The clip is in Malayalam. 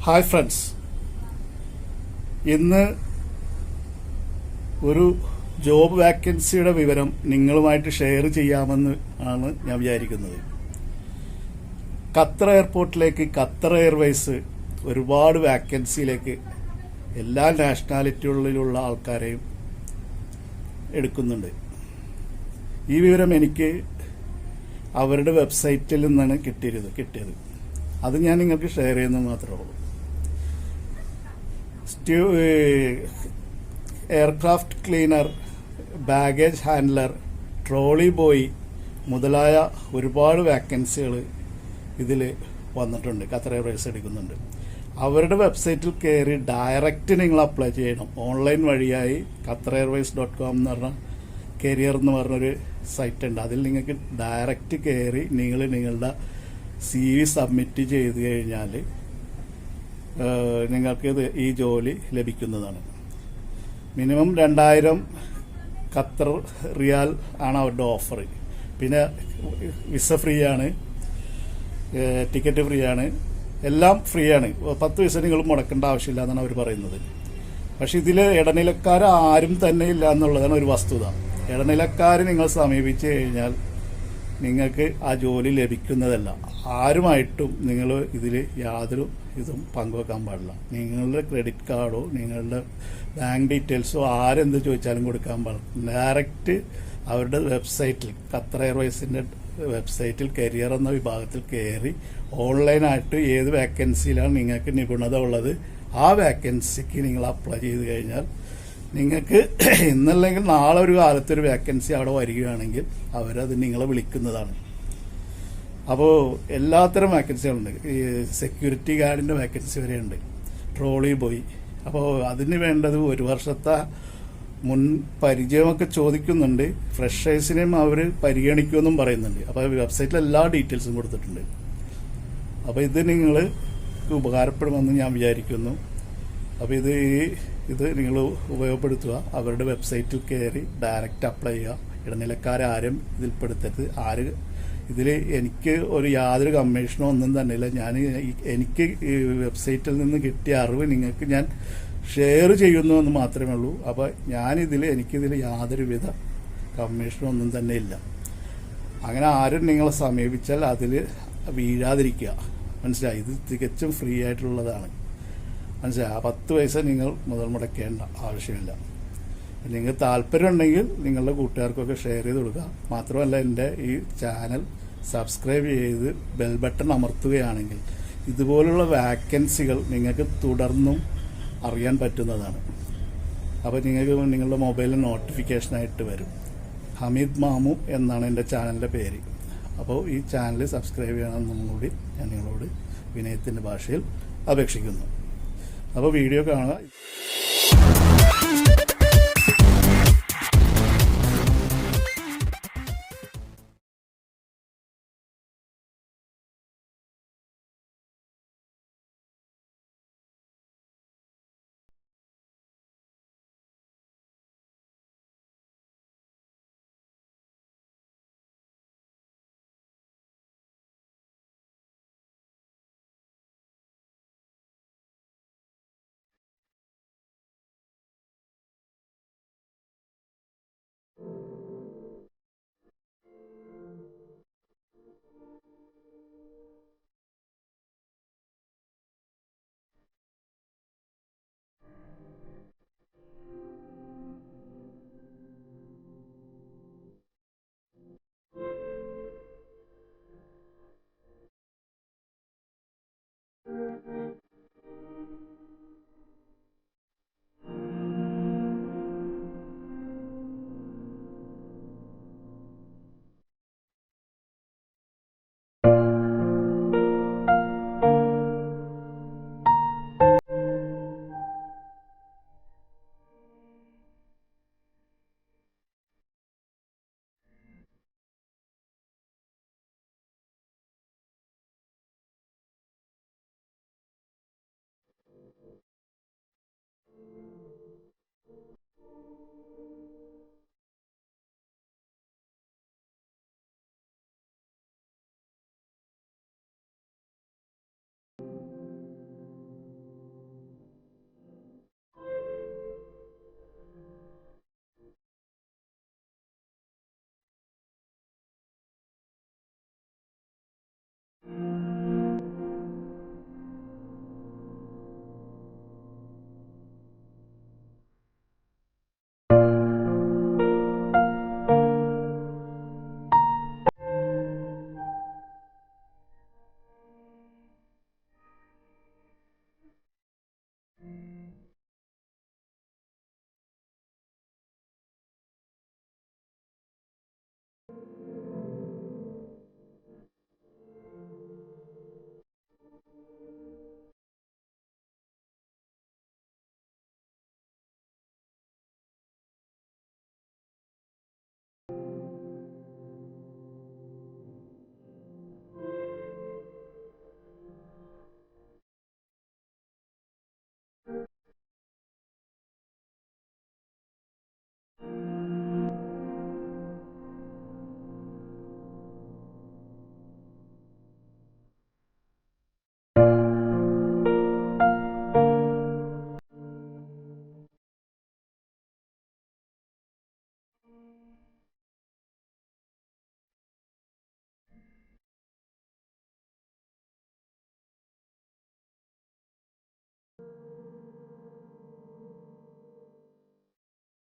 ഹായ് ഫ്രണ്ട്സ്, ഇന്ന് ഒരു ജോബ് വാക്കൻസിയുടെ വിവരം നിങ്ങളുമായിട്ട് ഷെയർ ചെയ്യാമെന്ന് ആണ് ഞാൻ വിചാരിക്കുന്നത്. ഖത്തർ എയർപോർട്ടിലേക്ക് ഖത്തർ എയർവേസ് ഒരുപാട് വാക്കൻസിയിലേക്ക് എല്ലാ നാഷണാലിറ്റികളിലുള്ള ആൾക്കാരെയും എടുക്കുന്നുണ്ട്. ഈ വിവരം എനിക്ക് അവരുടെ വെബ്സൈറ്റിൽ നിന്നാണ് കിട്ടിയത്. അത് ഞാൻ നിങ്ങൾക്ക് ഷെയർ ചെയ്യുന്നത് മാത്രമേ ഉള്ളൂ. Aircraft cleaner, baggage handler, trolley boy മുതലായ ഒരുപാട് വാക്കൻസികൾ ഇതിൽ വന്നിട്ടുണ്ട്. ഖത്തർ എയർവേസ് എടുക്കുന്നുണ്ട്. അവരുടെ വെബ്സൈറ്റിൽ കയറി ഡയറക്റ്റ് നിങ്ങൾ അപ്ലൈ ചെയ്യണം. ഓൺലൈൻ വഴിയായി qatarAirways.com എന്ന് പറഞ്ഞ കരിയർ എന്ന് പറഞ്ഞൊരു സൈറ്റ് ഉണ്ട്. അതിൽ നിങ്ങൾക്ക് ഡയറക്റ്റ് കയറി നിങ്ങളുടെ CV സബ്മിറ്റ് ചെയ്ത് കഴിഞ്ഞാൽ നിങ്ങൾക്ക് ഈ ജോലി ലഭിക്കുന്നതാണ്. മിനിമം 2000 ഖത്തർ റിയാൽ ആണ് അവരുടെ ഓഫർ. പിന്നെ വിസ ഫ്രീ ആണ്, ടിക്കറ്റ് ഫ്രീ ആണ്, എല്ലാം ഫ്രീ ആണ്. 10 പൈസ നിങ്ങൾ മുടക്കേണ്ട ആവശ്യമില്ല എന്നാണ് അവർ പറയുന്നത്. പക്ഷെ ഇതിൽ ഇടനിലക്കാർ ആരും തന്നെ ഇല്ല എന്നുള്ളതാണ് ഒരു വസ്തുത. ഇടനിലക്കാർ നിങ്ങൾ സമീപിച്ചു കഴിഞ്ഞാൽ നിങ്ങൾക്ക് ആ ജോലി ലഭിക്കുന്നതല്ല. ആരുമായിട്ടും നിങ്ങൾ ഇതിൽ യാതൊരു ഇതും പങ്കുവെക്കാൻ പാടില്ല. നിങ്ങളുടെ ക്രെഡിറ്റ് കാർഡോ നിങ്ങളുടെ ബാങ്ക് ഡീറ്റെയിൽസോ ആരെന്ത് ചോദിച്ചാലും കൊടുക്കാൻ പാടില്ല. ഡയറക്റ്റ് അവരുടെ വെബ്സൈറ്റിൽ, ഖത്തർ എയർവേസിന്റെ വെബ്സൈറ്റിൽ കരിയർ എന്ന വിഭാഗത്തിൽ കയറി ഓൺലൈനായിട്ട് ഏത് വാക്കൻസിയിലാണ് നിങ്ങൾക്ക് നിപുണത ഉള്ളത് ആ വാക്കൻസിക്ക് നിങ്ങൾ അപ്ലൈ ചെയ്ത് കഴിഞ്ഞാൽ നിങ്ങൾക്ക് ഇന്നല്ലെങ്കിൽ നാളെ ഒരു കാലത്തൊരു വാക്കൻസി അവിടെ വരികയാണെങ്കിൽ അവരത് നിങ്ങളെ വിളിക്കുന്നതാണ്. അപ്പോൾ എല്ലാത്തരം വാക്കൻസികളുണ്ട്. ഈ സെക്യൂരിറ്റി ഗാർഡിന്റെ വാക്കൻസി വരെയുണ്ട്, ട്രോളി ബോയ്. അപ്പോൾ അതിന് വേണ്ടത് 1 വർഷത്തെ മുൻ പരിചയമൊക്കെ ചോദിക്കുന്നുണ്ട്. ഫ്രഷേഴ്സിനെയും അവർ പരിഗണിക്കുമെന്നും പറയുന്നുണ്ട്. അപ്പോൾ വെബ്സൈറ്റിൽ എല്ലാ ഡീറ്റെയിൽസും കൊടുത്തിട്ടുണ്ട്. അപ്പോൾ ഇത് നിങ്ങൾക്ക് ഉപകാരപ്പെടുമെന്ന് ഞാൻ വിചാരിക്കുന്നു. അപ്പോൾ ഇത് നിങ്ങൾ ഉപയോഗപ്പെടുത്തുക. അവരുടെ വെബ്സൈറ്റിൽ കയറി ഡയറക്റ്റ് അപ്ലൈ ചെയ്യുക. ഇടനിലക്കാരും ഇതിൽപ്പെടുത്തരുത്. ഇതിൽ എനിക്ക് യാതൊരു കമ്മീഷനോ ഒന്നും തന്നെ ഇല്ല. എനിക്ക് ഈ വെബ്സൈറ്റിൽ നിന്ന് കിട്ടിയ അറിവ് നിങ്ങൾക്ക് ഞാൻ ഷെയർ ചെയ്യുന്നു എന്ന് മാത്രമേ ഉള്ളൂ. അപ്പോൾ എനിക്കിതിൽ യാതൊരുവിധ കമ്മീഷനോ ഒന്നും തന്നെ ഇല്ല. അങ്ങനെ ആരും നിങ്ങളെ സമീപിച്ചാൽ അതിൽ വീഴാതിരിക്കുക. മനസ്സിലായി? ഇത് തികച്ചും ഫ്രീ ആയിട്ടുള്ളതാണ്. മനസ്സിലായി? 10 പൈസ നിങ്ങൾ മുതൽ മുടക്കേണ്ട ആവശ്യമില്ല. നിങ്ങൾക്ക് താല്പര്യമുണ്ടെങ്കിൽ നിങ്ങളുടെ കൂട്ടുകാർക്കൊക്കെ ഷെയർ ചെയ്ത് കൊടുക്കുക. മാത്രമല്ല, എൻ്റെ ഈ ചാനൽ സബ്സ്ക്രൈബ് ചെയ്ത് ബെൽ ബട്ടൺ അമർത്തുകയാണെങ്കിൽ ഇതുപോലുള്ള വാക്കൻസികൾ നിങ്ങൾക്ക് തുടർന്നും അറിയാൻ പറ്റുന്നതാണ്. അപ്പോൾ നിങ്ങൾക്ക് നിങ്ങളുടെ മൊബൈലിൽ നോട്ടിഫിക്കേഷനായിട്ട് വരും. ഹമീദ് മാമു എന്നാണ് എൻ്റെ ചാനലിൻ്റെ പേര്. അപ്പോൾ ഈ ചാനൽ സബ്സ്ക്രൈബ് ചെയ്യണമെന്നും കൂടി ഞാൻ നിങ്ങളോട് വിനയത്തിൻ്റെ ഭാഷയിൽ അപേക്ഷിക്കുന്നു. അപ്പോൾ വീഡിയോ കാണുക.